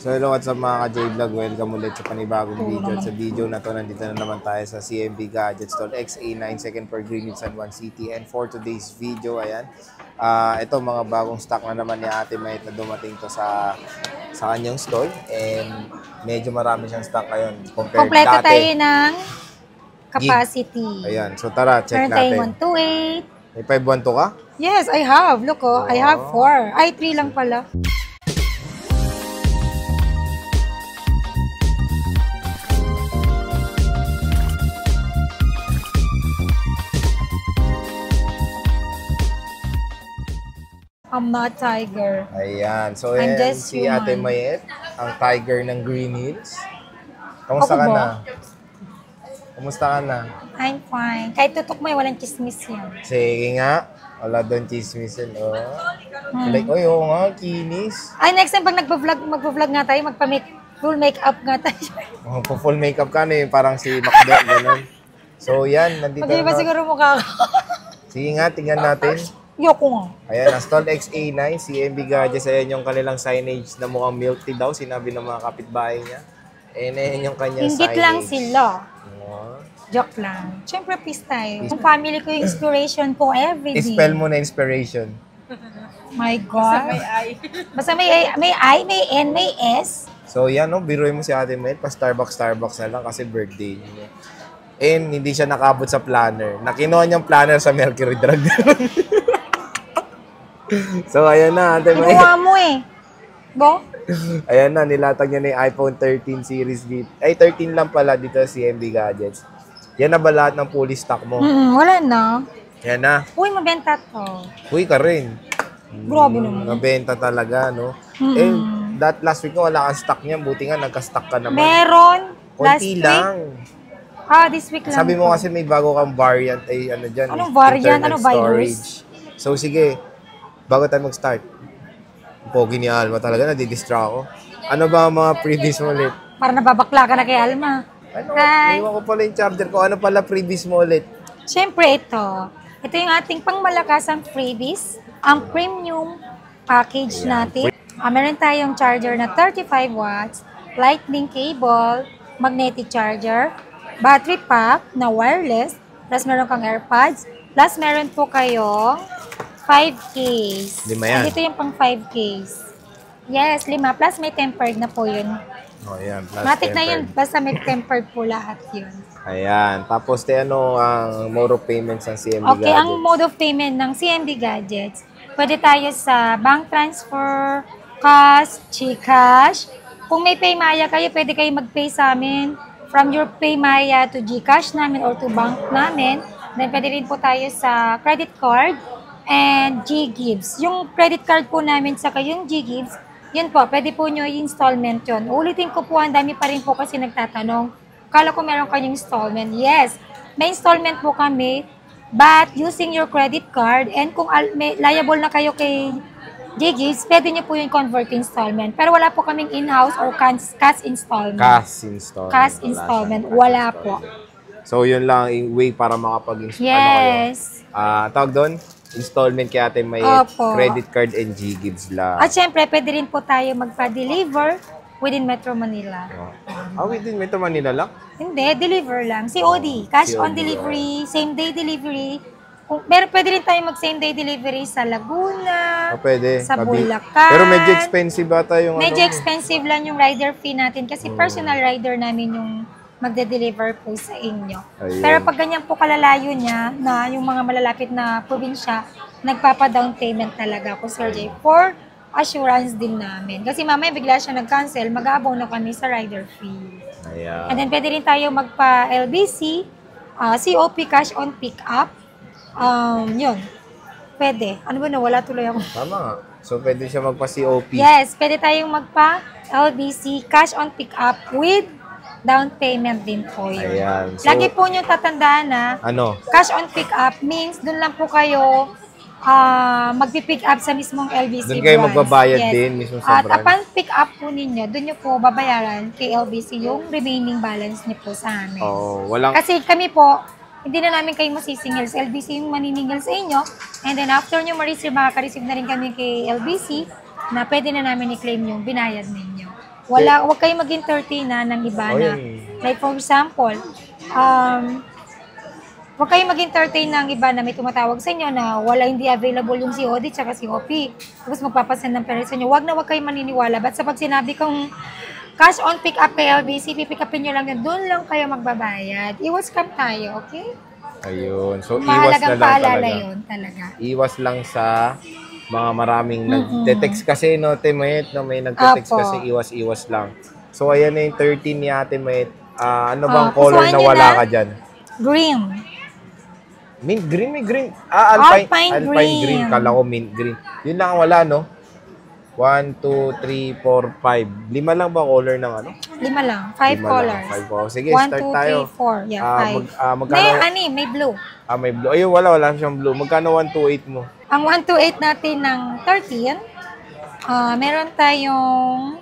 So hello, what's up mga ka-J-Vlog? Welcome ulit sa panibagong video. At sa video na to, nandito na naman tayo sa CMB Gadget Stall XA9 2nd for Greenwich, San Juan City. And for today's video, ayan, ito mga bagong stock na naman ni Ate May na dumating to sa kanyang stall. And medyo marami siyang stock ngayon compared kompleto dati. Tayo ng capacity. Ayan, so tara, check natin. Meron tayong 128. May 512 ka? Yes, I have. Look, I have 4. Ay, 3 lang pala. I'm not tiger. Ayan. So, ayan, si Ate Mayet, ang tiger ng Green Hills. Kamusta ka na? Kamusta ka na? I'm fine. Kahit tutok mo, walang chismis yan. Sige nga. Wala doon chismis yan. Oh. Like, oy, oo nga, kinis. Ay, next time pag magpa-vlog nga tayo, full makeup nga tayo. Oh, full makeup ka na parang si Macdo, gano'n. So, yan, nandito na. Ba siguro mukha ko? Sige nga, tingnan natin. Yoko nga. Ayan, ang Stall XA9, CMB Gadgets. Ayan yung kanilang signage na mukhang milk tea daw, sinabi ng mga kapitbahay niya. Ayan yung kanyang signage. Ingit lang sila. Joke lang. Siyempre, peace tayo. Yung family ko yung inspiration ko everyday. I-spell mo na inspiration. My God. Basta may I, may N, may S. So, yan, no? Biruin mo si Ate Met. Pa-Starbucks na lang kasi birthday niya. And hindi siya nakabot sa planner. Nakinuha niyang planner sa Mercury Drug. So, ayan na, Ate May. Kinuha mo eh. Bo? Ayan na, nilatag niya na yung iPhone 13 series dito. Ay, 13 lang pala dito sa CMB Gadgets. Yan na ba lahat ng fully stock mo? Wala na. Yan na. Uy, mabenta to. Uy, ka rin. Grabe naman. Mabenta talaga, no? Eh, last week ko wala kang stock niyan. Buti nga, nagka-stock ka naman. Meron. Konti lang. This week lang. Sabi mo kasi may bago kang variant. Ay, ano dyan? Anong variant? Ano virus? So, sige. Bago tayo mag-start. Pogi ni Alma talaga, nadidistract ako. Ano ba ang mga freebies mo ulit? Para nababakla ka na kay Alma. Ano? Hi. Iwan ko pala yung charger ko. Ano pala freebies mo ulit? Siyempre ito. Ito yung ating pangmalakasang freebies. Ang premium package natin. Meron tayong charger na 35 watts, lightning cable, magnetic charger, battery pack na wireless, plus meron kang AirPods, plus meron po kayong 5 case. 5 yan. Dito yung pang 5 case. Yes, 5. Plus may tempered na po yun. Oh, ayan. Plus Matik tempered. na yun. Basta may tempered po lahat yun. Ayan. Tapos, ano ang mode of payments ng CMB Okay, Gadgets? ang mode of payment ng CMB Gadgets, pwede tayo sa bank transfer, cash, GCash. Kung may Paymaya kayo, pwede kayo mag-pay sa amin from your Paymaya to GCash namin or to bank namin. Then, pwede rin po tayo sa credit card and G-Gives. Yung credit card po namin sa yung G-Gives, yun po, pwede po nyo installment yun. Ulitin ko po, ang dami pa rin po kasi nagtatanong. Kala ko meron kayong installment. Yes, may installment po kami, but using your credit card, and kung may liable na kayo kay G-Gives, pwede nyo po yung convert installment. Pero wala po kaming in-house or cash installment. Cash installment. Wala po. So, yun lang yung way para makapag-install. Yes. Tawag doon? Installment kaya natin may credit card and G-Gives lang. At syempre, pwede rin po tayo magpa-deliver within Metro Manila. Within Metro Manila lang? Hindi, deliver lang. COD, cash on delivery, same day delivery. Pero pwede rin tayo mag-same day delivery sa Laguna, pwede. sa Bulacan. Pero medyo expensive ata yung Medyo expensive lang yung rider fee natin kasi personal rider namin yung magde-deliver po sa inyo. Ayun. Pero pag ganyan po kalalayo niya, na yung mga malalapit na probinsya, nagpapa-down payment talaga ako, Sir Jay, for assurance din namin. Kasi mamaya bigla siya nag-cancel, mag-aabaw na kami sa rider fee. Ayan. And then pwede rin tayo magpa-LBC, COP cash on pick-up. Yun. Pwede. Ano ba na? Wala tuloy ako. Tama nga. So, pwede siya magpa-COP. Yes, pwede tayong magpa-LBC cash on pick-up with down payment din po yun. Ayan. So, lagi po nyo tatandaan na cash on pick-up means dun lang po kayo magpipick up sa mismong LBC branch. Doon kayo magbabayad din mismo sa branch. At upon pick up po ninyo, doon nyo po babayaran kay LBC yung remaining balance nyo po sa amin. Kasi kami po, hindi na namin kayo masisingil sa LBC yung maniningil sa inyo. And then after nyo ma-receive, makaka-receive na rin kami kay LBC na pwede na namin i-claim yung binayad ninyo. Huwag kayo mag-entertain na ng iba Oh, na. yan. Like for example, huwag kayo mag-entertain ng iba na may tumatawag sa inyo na hindi available yung COD tsaka COP. Tapos magpapasend ng pera sa inyo. Huwag kayo maniniwala. Ba't sa pag sinabi kong cash on pick up kay LBC, pipick upin nyo lang yun, doon lang kayo magbabayad. Iwas scam tayo, okay? Ayun. So, iwas na Mahalagang lang paalala talaga. yun talaga. Iwas lang sa mga maraming nag-text kasi, no, Temet, no, may nag-text Apo. kasi iwas-iwas lang. So, ayan na yung 13 ni Ate Met. Ano bang color kusuhan na nyo wala na. ka dyan? Green. Mint green, may green. Alpine Green. green. Kala ko mint green. Yun lang ang wala, no? 1, 2, 3, 4, 5. 5 lang ba color ng ano? 5 lang. 5 5 colors. 5 colors. Sige, 1, start 2, tayo. 3, 4. Yeah, 5. Magkano? May blue. May blue. Ayun, wala siyang blue. Magkano 128 mo? Ang 128 natin ng 13, meron tayong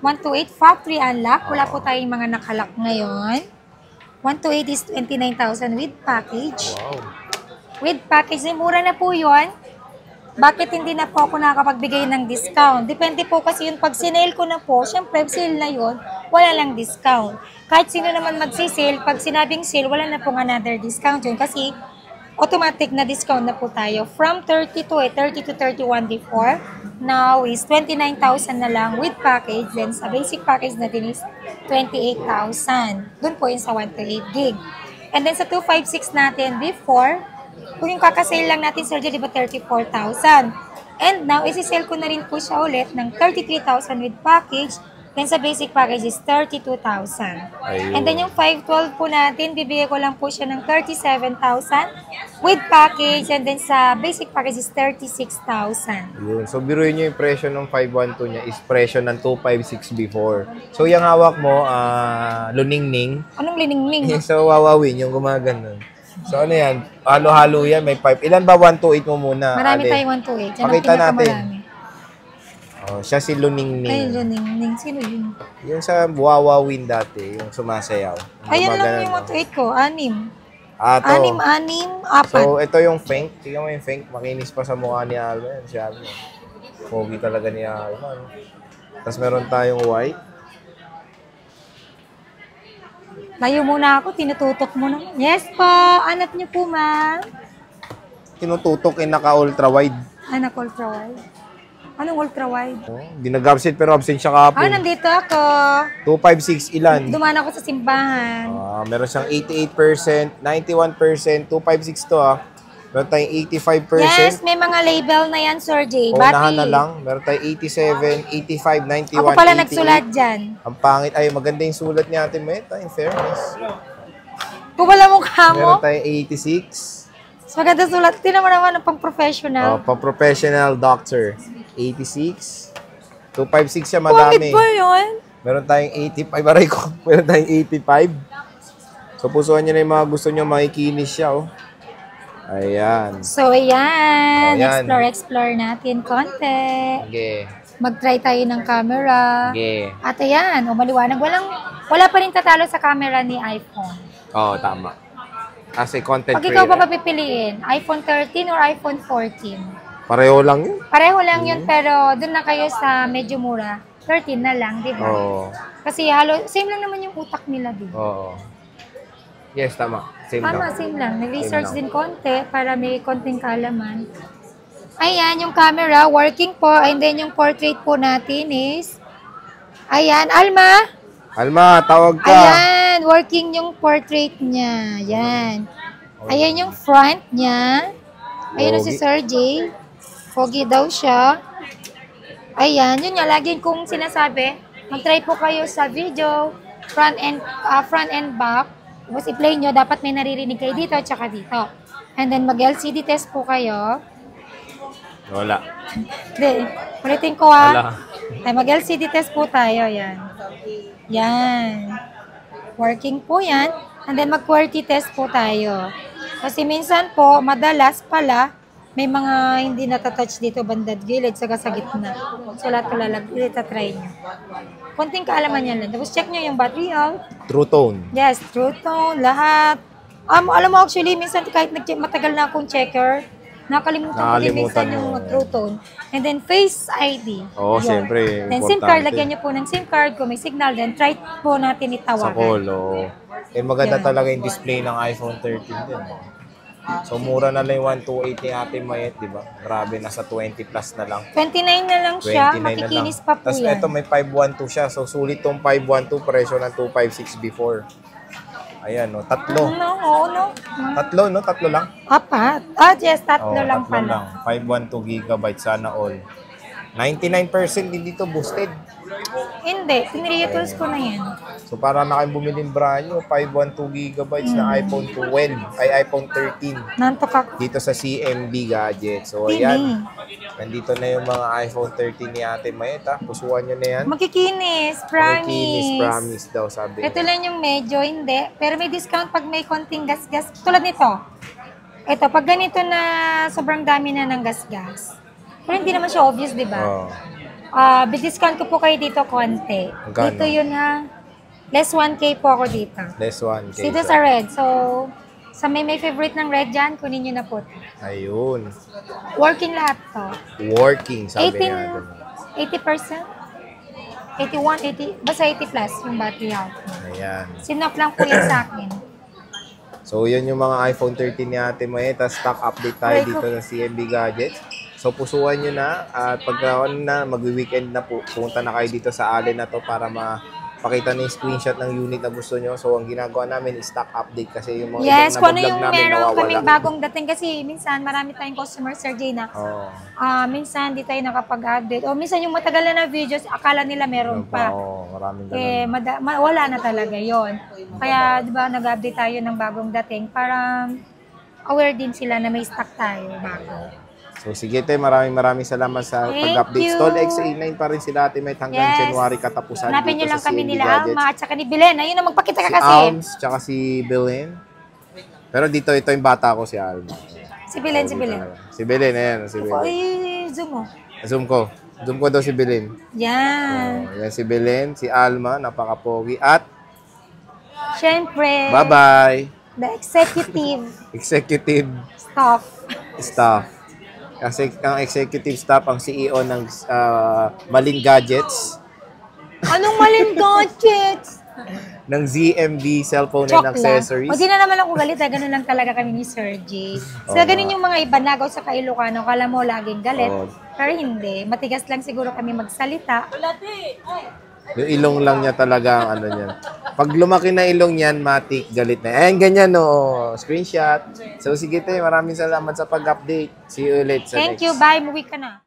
128 factory unlock. Wala po tayong mga nakalock ngayon. 128 is 29,000 with package. Wow. With package, mura na po yun. Bakit hindi na po ako nakapagbigay ng discount? Depende po kasi yun. Pag sinale ko na po, syempre sale na yun, wala lang discount. Kahit sino naman magsisale, pag sinabing sale, wala na pong another discount yun. Kasi automatic na discount na po tayo. From 30 to 31 before, now is 29,000 na lang with package. Then sa basic package natin is 28,000. Doon po yun sa 128 gig. And then sa 256 natin before, kung yung kakasale lang natin, Sir Joe, di ba 34,000? And now, isi-sell ko na rin po siya ulit ng 33,000 with package. Then sa basic package is 32,000. Ayun. And then yung 512 po natin, bibigay ko lang po siya ng 37,000 with package. And then sa basic package is 36,000. Yun. So, biruin nyo yung presyo ng 512 niya is presyo ng 256 before. So, yung hawak mo, luningning. Anong liningning? So, wawawin yung gumaganon. So, ano yan? Halo-halo yan. May 5. Ilan ba 128 mo muna? Marami Ale? tayong 128. Yan ang Pakita natin. pinakamarami. Siya si Luningning. Ay, liningning. Sino yun? Yung sa wawawin dati, yung sumasayaw. Yung Ayan lang gumaganon, yung no? 128 ko. 6. To. 6, 4. So, ito yung Fenk. Tingnan mo yung Fenk. Makinis pa sa mukha ni Alma. Yan, siya. Pogi talaga ni Alma. Tapos meron tayong white. Layo muna ako, tinututok mo naman. Yes po, anak niyo po, ma'am. Tinututok in naka-ultra-wide. Anak, ultra-wide. Anong ultra-wide? Hindi nag-absent pero absent siya kahapon. Nandito ako. 256 ilan? Dumaan ako sa simbahan. Meron siyang 88%, 91%, 256 to Meron tayong 85%. Yes, may mga label na yan, Sir J. Unahan na Bati. lang. Meron tayong 87, 85, 91, Ako pala 88. nagsulat dyan. Ang pangit. Ay, maganda yung sulat ni Ate Meta, in fairness. Kung wala mukha mo, Meron tayong 86. mas maganda sulat. Tingnan mo naman ang pang-professional. Pang-professional doctor. 86. 256 siya, Pangit madami. ba yun? Meron tayong 85. Aray ko. Meron tayong 85. So, pusuhan nyo na yung mga gusto nyo. Makikinis siya, Ayan. So, ayan. Ayan. Explore natin konti. Okay. Mag-try tayo ng camera. Okay. At ayan, maliwanag. Wala pa rin tatalo sa camera ni iPhone. Tama. Kasi content Pag ikaw creator. pa papipiliin, iPhone 13 or iPhone 14? Pareho lang yun. Pareho lang yun, pero doon na kayo sa medyo mura. 13 na lang, di ba? Oo. Kasi same lang naman yung utak nila, di ba? Oo. Yes, tama. Same Tama, lang. same lang. Nag-research Same lang. din konti para may konting kaalaman. Ayan, yung camera, working po. And then yung portrait po natin is... Ayan, Alma! Alma, tawag ka. Ayan, working yung portrait niya. Ayan. Ayan yung front niya. Ayan na si Pogi. Sir J. Pogi daw siya. Ayan, yun nga, lagi kong sinasabi, mag-try po kayo sa video, front and back. Tapos i-play nyo, dapat may naririnig kayo dito at saka dito. And then mag-LCD test po kayo. Wala. Hindi, ulitin ko Wala. Ay, mag-LCD test po tayo, yan. Yan. Working po yan. And then mag-QWERTY test po tayo. Kasi minsan po, madalas pala, may mga hindi natatouch dito bandad gilid, saka sa gitna. So, lahat itatry nyo. Konting kaalaman yan lang. Tapos check nyo yung battery health. True tone. Yes, true tone, lahat. Alam mo actually, minsan kahit matagal na akong checker, Nakalimutan ko din minsan yung True Tone. And then Face ID. Oo, Yun. syempre, Then SIM card, importante. lagyan niyo po ng SIM card. Kung may signal, then try po natin Sa itawagan. call, oo. Eh, maganda Yan. talaga yung display ng iPhone 13 din. So, mura na lang yung 128 ni Ate Mayet, di ba? Grabe, nasa 20 plus na lang. 29 na lang 29 siya. na lang. Makikinis pa po Tapos yan. ito, may 512 siya. So, sulit tong 512, presyo ng 256 before. Ayan, no? Tatlo. Tatlo lang. Apat. Yes, tatlo lang tatlo pala. lang. 512 gigabytes, sana all. 99% din dito boosted. Hindi, tinreators ko na yan. So, para na kayong bumiling brand new, 512 gigabytes na iPhone 12, ay iPhone 13. Nantok ako. Dito sa CMB Gadget. So, Tini. ayan. Nandito na yung mga iPhone 13 ni Ate Mayet, ha? Pusuan nyo na yan. Makikinis, promise. Makikinis, promise daw, sabi Ito niya. lang yung medyo, hindi. Pero may discount pag may konting gas-gas. Tulad nito. Ito, pag ganito na sobrang dami na ng gas-gas. Pero hindi naman siya obvious, di ba? Oh. Discount ko po kayo dito konti. Magkano? Dito yun ha. Less 1K po ako dito. Less 1K. Dito sa red. So, sa may favorite ng red dyan, kunin nyo na po. Ayun. Working lahat to. Working, sabi niya. 80%? 81, 80, basta 80 plus yung battery health. Ayan. Sinop lang po yan sa akin. So, yun yung mga iPhone 13 ni Ate Mayet. Stock update tayo dito sa CMB Gadgets. So, pusuan nyo na. At pag mag-weekend na po, punta na kayo dito sa Allen na to para makita na yung screenshot ng unit na gusto nyo. So, ang ginagawa namin is stock update kasi yung mga Yes, kung ano vlog yung namin meron nawawala. kaming bagong dating kasi minsan marami tayong customer, Sir Jay, na Oo. minsan di tayo nakapag-update. O minsan yung matagal na videos, akala nila meron pa. Oo, maraming ganun. Eh, wala na talaga yon. Kaya, di ba, nag-update tayo ng bagong dating para aware din sila na may stock tayo bago. So, sige te, maraming salamat sa Thank pag-update. you. Stall XA9 pa rin sila Ate Mayet hanggang Yes. January katapusan Hanapin dito nyo lang sa kami CMB nila, Gadgets. Alma, at saka ni Belen. Ayun na, magpakita ka Si kasi. Alms, tsaka si Belen. Pero dito, ito yung bata ko, si Alma. Si Belen, si Belen. Si Belen, ayan, si Belen. Ay, zoom mo. Zoom ko. Zoom ko daw si Belen. Yan. Yan si Belen, si Alma, napaka-pogi. At Siyempre, bye-bye, the executive executive staff. staff. Kasi ang executive staff, ang CEO ng Malin Gadgets, Anong maling gadgets? ng ZMB Cellphone and Joke lang. Accessories. O di na naman ako galit, ganun lang talaga kami ni Sir J. So, ganun yung mga iba nagaw sa Ilocano, kala mo laging galit. Oo. Pero hindi, matigas lang siguro kami magsalita. Yung ilong lang niya talaga ang ano niya. Pag lumaki na ilong niyan, matik, galit na. Ayan, ganyan, no. Screenshot. So, sige tayo, maraming salamat sa pag-update. See you ulit sa Thank next. you, bye, muwi ka na.